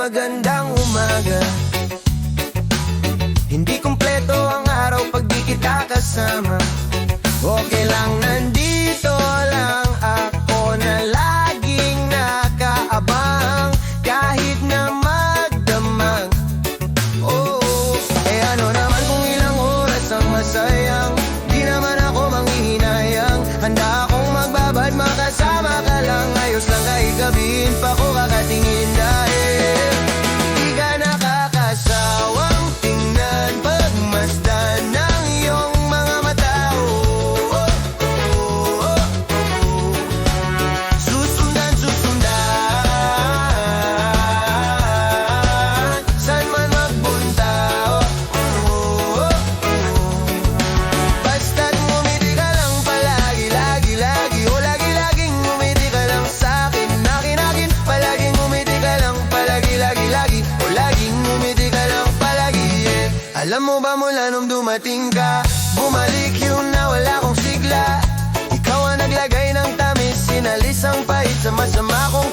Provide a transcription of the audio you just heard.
magandang umaga. Hindi kumpleto ang araw pag di kita kasama. Okay lang, nandito lang ako na laging nakaabang, kahit na magdamag. Oh, eh ano naman kung ilang oras ang masayang, di naman ako manghihinayang. Handa akong magbabad, makasama ka lang. Ayos lang kahit gabihin pa ko kakatingin, dahil di ka nakakasawang tingnan, pagmasdan ng iyong mga mata. Susundan, saan man magpunta. Basta't ngumiti ka lang palagi, lagi, lagi. O lagi-laging ngumiti ka lang sa'kin, akin-akin. Palaging ngumiti ka lang, palagi, lagi, lagi. O laging ngumiti ka lang palagi, yeah. Alam mo ba mula nung dumating ka, bumalik yung nawala kong sigla. Ikaw ang naglagay ng tamis, sinalis ang pait sa masama kong